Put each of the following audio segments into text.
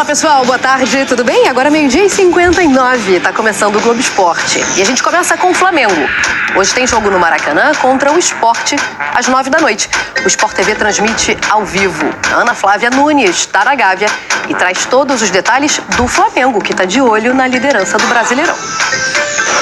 Fala pessoal, boa tarde, tudo bem? Agora 12h59, tá começando o Globo Esporte. E a gente começa com o Flamengo. Hoje tem jogo no Maracanã contra o Sport às 9 da noite. O Sport TV transmite ao vivo. Ana Flávia Nunes está na Gávea e traz todos os detalhes do Flamengo, que tá de olho na liderança do Brasileirão.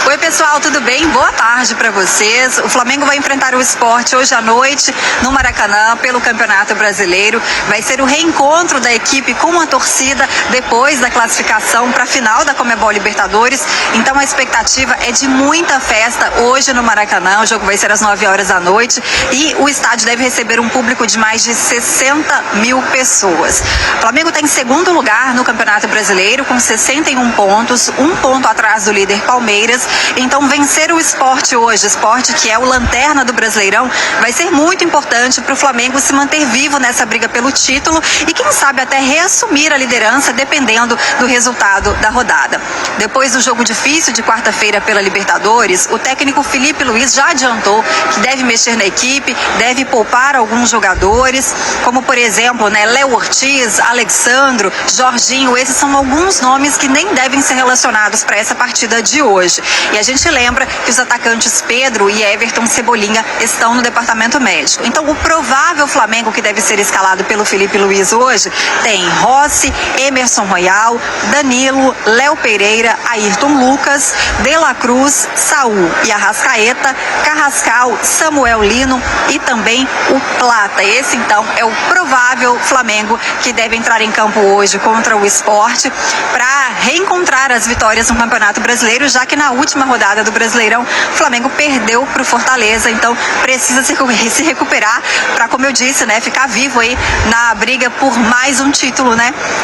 Oi pessoal, tudo bem? Boa tarde para vocês. O Flamengo vai enfrentar o Sport hoje à noite no Maracanã pelo Campeonato Brasileiro. Vai ser o reencontro da equipe com a torcida depois da classificação para a final da Conmebol Libertadores. Então a expectativa é de muita festa hoje no Maracanã. O jogo vai ser às 9 horas da noite e o estádio deve receber um público de mais de 60 mil pessoas. O Flamengo está em segundo lugar no Campeonato Brasileiro com 61 pontos, um ponto atrás do líder Palmeiras. Então vencer o Sport hoje, Sport que é o lanterna do Brasileirão, vai ser muito importante para o Flamengo se manter vivo nessa briga pelo título e quem sabe até reassumir a liderança dependendo do resultado da rodada. Depois do jogo difícil de quarta-feira pela Libertadores, o técnico Felipe Luiz já adiantou que deve mexer na equipe, deve poupar alguns jogadores, como por exemplo, Léo Ortiz, Alexandro, Jorginho, esses são alguns nomes que nem devem ser relacionados para essa partida de hoje. E a gente lembra que os atacantes Pedro e Everton Cebolinha estão no departamento médico. Então, o provável Flamengo que deve ser escalado pelo Felipe Luiz hoje tem Rossi, Emerson Royal, Danilo, Léo Pereira, Ayrton Lucas, De La Cruz, Saul e Arrascaeta, Carrascal, Samuel Lino e também o Plata. Esse, então, é o provável Flamengo que deve entrar em campo hoje contra o Sport para reencontrar as vitórias no Campeonato Brasileiro, já que na última rodada do Brasileirão, o Flamengo perdeu para o Fortaleza, então precisa se recuperar para, como eu disse, ficar vivo aí na briga por mais um título,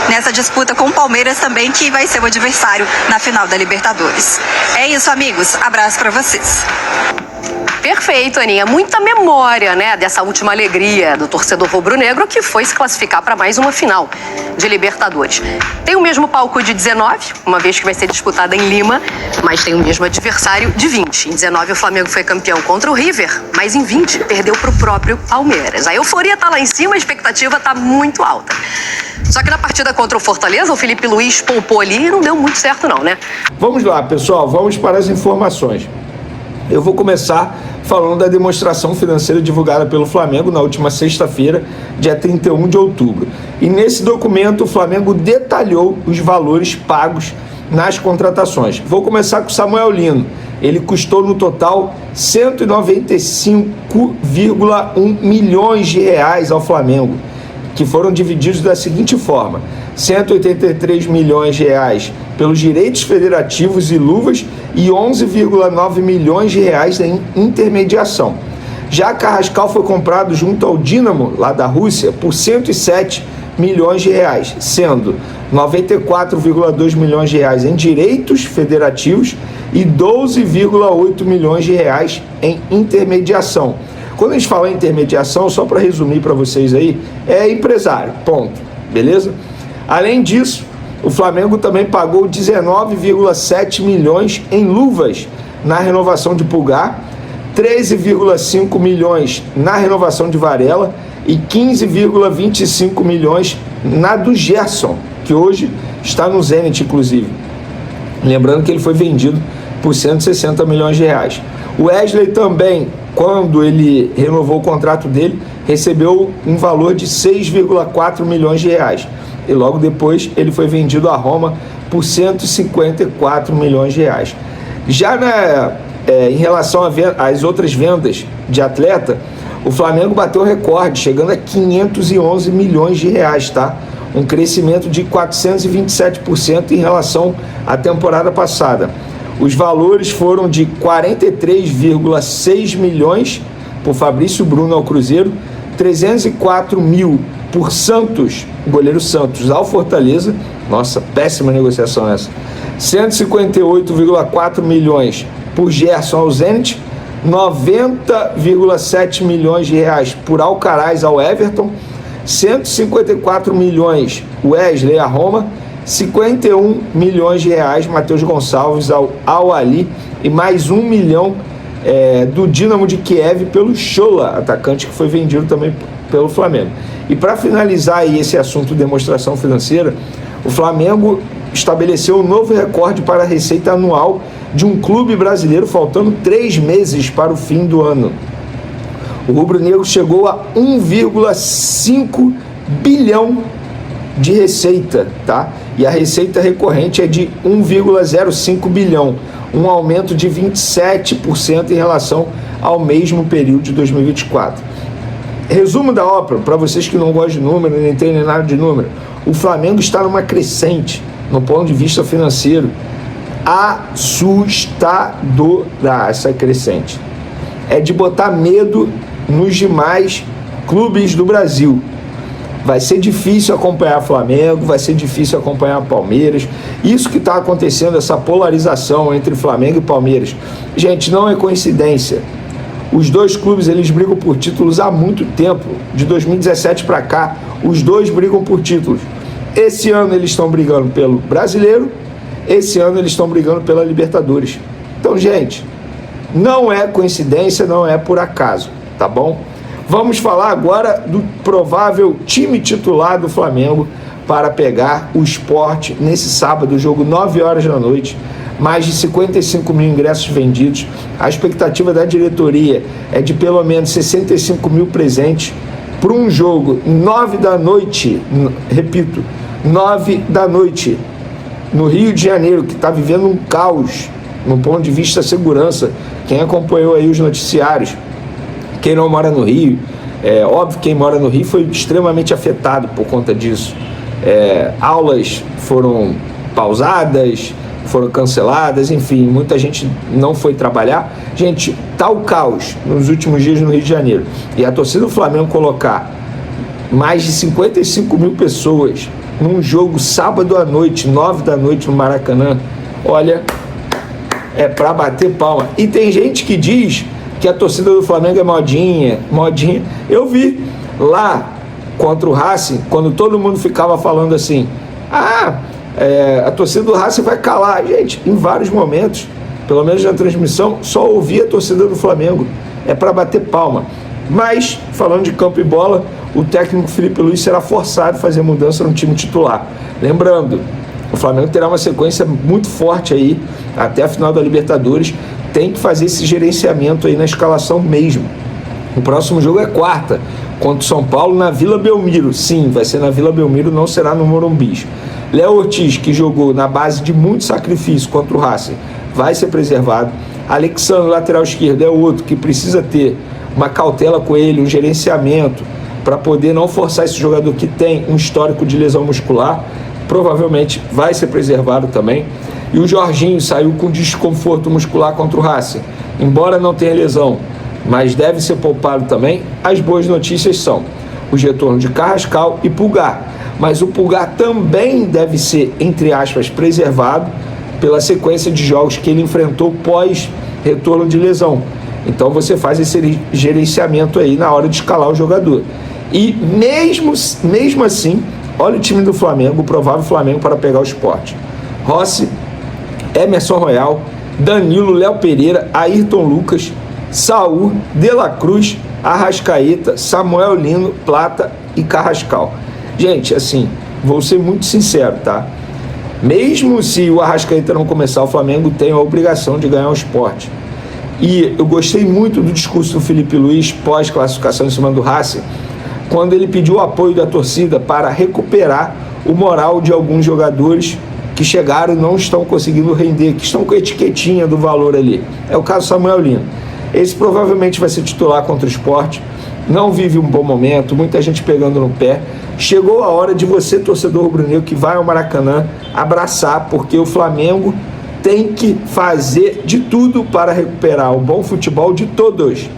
nessa disputa com o Palmeiras também, que vai ser o adversário na final da Libertadores. É isso, amigos. Abraço para vocês. Perfeito, Aninha. Muita memória, dessa última alegria do torcedor rubro-negro que foi se classificar para mais uma final de Libertadores. Tem o mesmo palco de 19, uma vez que vai ser disputada em Lima, mas tem o mesmo adversário de 20. Em 19 o Flamengo foi campeão contra o River, mas em 20 perdeu para o próprio Palmeiras. A euforia tá lá em cima, a expectativa tá muito alta. Só que na partida contra o Fortaleza, o Felipe Luiz poupou ali e não deu muito certo não, Vamos lá, pessoal, vamos para as informações. Eu vou começar falando da demonstração financeira divulgada pelo Flamengo na última sexta-feira, dia 31 de outubro. E nesse documento o Flamengo detalhou os valores pagos nas contratações. Vou começar com o Samuel Lino. Ele custou no total 195,1 milhões de reais ao Flamengo, que foram divididos da seguinte forma: 183 milhões de reais pelos direitos federativos e luvas e 11,9 milhões de reais em intermediação. Já Carrascal foi comprado junto ao Dínamo, lá da Rússia, por 107 milhões de reais, sendo 94,2 milhões de reais em direitos federativos e 12,8 milhões de reais em intermediação. Quando a gente fala em intermediação, só para resumir para vocês aí, é empresário, ponto, beleza? Além disso, o Flamengo também pagou 19,7 milhões em luvas na renovação de Pulgar, 13,5 milhões na renovação de Varela e 15,25 milhões na do Gerson, que hoje está no Zenit, inclusive. Lembrando que ele foi vendido por 160 milhões de reais. O Wesley também, quando ele renovou o contrato dele, recebeu um valor de 6,4 milhões de reais. E logo depois ele foi vendido a Roma por 154 milhões de reais. Já em relação às outras vendas de atleta, o Flamengo bateu recorde, chegando a 511 milhões de reais, tá? Um crescimento de 427% em relação à temporada passada. Os valores foram de 43,6 milhões por Fabrício Bruno ao Cruzeiro, 304 mil por Santos, goleiro Santos, ao Fortaleza. Nossa, péssima negociação essa. 158,4 milhões por Gerson ao Zenit, 90,7 milhões de reais por Alcaraz ao Everton, 154 milhões Wesley à Roma, 51 milhões de reais Matheus Gonçalves ao Al-Ahly e mais 1 milhão do Dínamo de Kiev pelo Shola, atacante que foi vendido também pelo Flamengo. E para finalizar aí esse assunto de demonstração financeira, O Flamengo estabeleceu um novo recorde para a receita anual de um clube brasileiro, faltando 3 meses para o fim do ano. O rubro-negro chegou a 1,5 bilhão de receita, tá? E a receita recorrente é de 1,05 bilhão, um aumento de 27% em relação ao mesmo período de 2024. Resumo da ópera, para vocês que não gostam de número, nem entendem nada de número, o Flamengo está numa crescente, no ponto de vista financeiro, assustadora essa crescente. É de botar medo nos demais clubes do Brasil. Vai ser difícil acompanhar Flamengo, vai ser difícil acompanhar Palmeiras. Isso que está acontecendo, essa polarização entre Flamengo e Palmeiras. Gente, não é coincidência. Os dois clubes, eles brigam por títulos há muito tempo. De 2017 para cá, os dois brigam por títulos. Esse ano eles estão brigando pelo Brasileiro, esse ano eles estão brigando pela Libertadores. Então, gente, não é coincidência, não é por acaso, tá bom? Vamos falar agora do provável time titular do Flamengo para pegar o Sport nesse sábado, jogo 9 horas da noite. Mais de 55 mil ingressos vendidos. A expectativa da diretoria é de pelo menos 65 mil presentes para um jogo 9 da noite, repito, 9 da noite, no Rio de Janeiro, que está vivendo um caos no ponto de vista da segurança. Quem acompanhou aí os noticiários, quem não mora no Rio, óbvio, quem mora no Rio foi extremamente afetado por conta disso. Aulas foram pausadas, foram canceladas, enfim, muita gente não foi trabalhar. Gente, tá o caos nos últimos dias no Rio de Janeiro. E a torcida do Flamengo colocar mais de 55 mil pessoas num jogo sábado à noite, 9 da noite no Maracanã, olha, é pra bater palma. E tem gente que diz que a torcida do Flamengo é modinha. Eu vi lá contra o Racing, quando todo mundo ficava falando assim, a torcida do Racing vai calar. Gente, em vários momentos, pelo menos na transmissão, só ouvi a torcida do Flamengo. É para bater palma. Mas, falando de campo e bola, o técnico Felipe Luiz será forçado a fazer mudança no time titular. Lembrando, o Flamengo terá uma sequência muito forte aí, até a final da Libertadores. Tem que fazer esse gerenciamento aí na escalação mesmo. O próximo jogo é quarta, contra o São Paulo, na Vila Belmiro. Sim, vai ser na Vila Belmiro, não será no Morumbi. Léo Ortiz, que jogou na base de muito sacrifício contra o Racing, vai ser preservado. Alexandre, lateral esquerdo, é outro que precisa ter uma cautela com ele, um gerenciamento, para poder não forçar esse jogador que tem um histórico de lesão muscular. Provavelmente vai ser preservado também. E o Jorginho saiu com desconforto muscular contra o Racing, embora não tenha lesão, mas deve ser poupado também. As boas notícias são os retornos de Carrascal e Pulgar, mas o Pulgar também deve ser, entre aspas, preservado pela sequência de jogos que ele enfrentou pós retorno de lesão. Então você faz esse gerenciamento aí na hora de escalar o jogador. E mesmo assim, olha o time do Flamengo, o provável Flamengo para pegar o Sport: Rossi, Emerson Royal, Danilo, Léo Pereira, Ayrton Lucas, Saul, De La Cruz, Arrascaeta, Samuel Lino, Plata e Carrascal. Gente, assim, vou ser muito sincero, tá? Mesmo se o Arrascaeta não começar, o Flamengo tem a obrigação de ganhar o Sport. E eu gostei muito do discurso do Felipe Luiz pós-classificação em cima do Racing, quando ele pediu o apoio da torcida para recuperar o moral de alguns jogadores que chegaram e não estão conseguindo render, que estão com a etiquetinha do valor ali. É o caso do Samuel Lino. Esse provavelmente vai ser titular contra o Sport, não vive um bom momento, muita gente pegando no pé. Chegou a hora de você, torcedor rubro-negro, que vai ao Maracanã, abraçar, porque o Flamengo tem que fazer de tudo para recuperar o bom futebol de todos.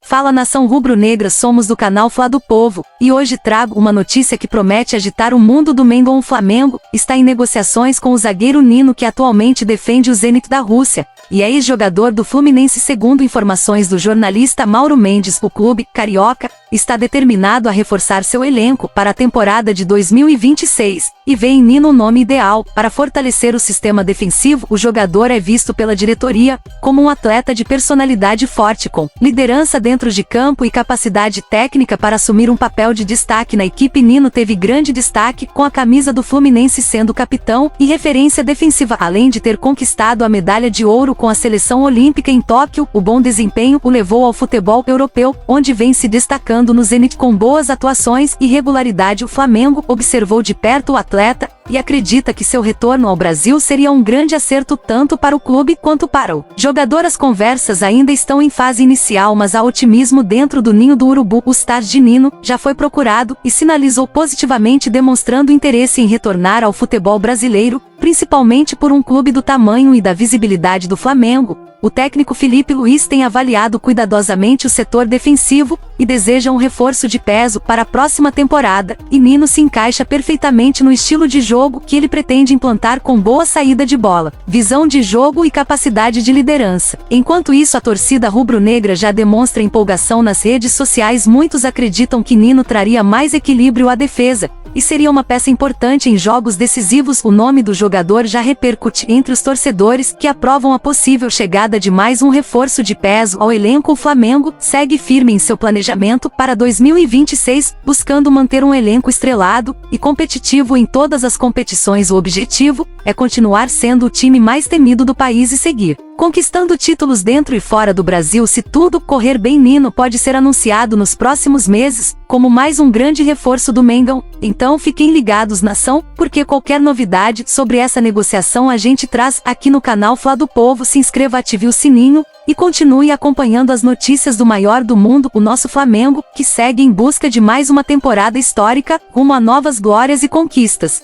Fala, nação rubro-negra, somos do canal Fla do Povo, e hoje trago uma notícia que promete agitar o mundo do Mengão. O Flamengo está em negociações com o zagueiro Nino, que atualmente defende o Zenit da Rússia, e é ex-jogador do Fluminense. Segundo informações do jornalista Mauro Mendes, o clube carioca está determinado a reforçar seu elenco para a temporada de 2026 e vê em Nino o nome ideal para fortalecer o sistema defensivo. O jogador é visto pela diretoria como um atleta de personalidade forte com liderança dentro de campo e capacidade técnica para assumir um papel de destaque na equipe. Nino teve grande destaque com a camisa do Fluminense, sendo capitão e referência defensiva, além de ter conquistado a medalha de ouro com a seleção olímpica em Tóquio. O bom desempenho o levou ao futebol europeu, onde vem se destacando no Zenit com boas atuações e regularidade. O Flamengo observou de perto o atleta e acredita que seu retorno ao Brasil seria um grande acerto tanto para o clube quanto para o jogador. As conversas ainda estão em fase inicial, mas há otimismo dentro do ninho do urubu. O star de Nino já foi procurado e sinalizou positivamente, demonstrando interesse em retornar ao futebol brasileiro, principalmente por um clube do tamanho e da visibilidade do Flamengo. O técnico Felipe Luiz tem avaliado cuidadosamente o setor defensivo e deseja um reforço de peso para a próxima temporada, e Nino se encaixa perfeitamente no estilo de jogo que ele pretende implantar, com boa saída de bola, visão de jogo e capacidade de liderança. Enquanto isso, a torcida rubro-negra já demonstra empolgação nas redes sociais. Muitos acreditam que Nino traria mais equilíbrio à defesa e seria uma peça importante em jogos decisivos. O nome do jogador já repercute entre os torcedores, que aprovam a possível chegada de mais um reforço de peso ao elenco. O Flamengo segue firme em seu planejamento para 2026, buscando manter um elenco estrelado e competitivo em todas as competições. O objetivo é continuar sendo o time mais temido do país e seguir conquistando títulos dentro e fora do Brasil. Se tudo correr bem, Nino pode ser anunciado nos próximos meses como mais um grande reforço do Mengão. Então fiquem ligados, nação, porque qualquer novidade sobre essa negociação a gente traz aqui no canal Fla do Povo. Se inscreva, ative o sininho e continue acompanhando as notícias do maior do mundo, o nosso Flamengo, que segue em busca de mais uma temporada histórica rumo a novas glórias e conquistas.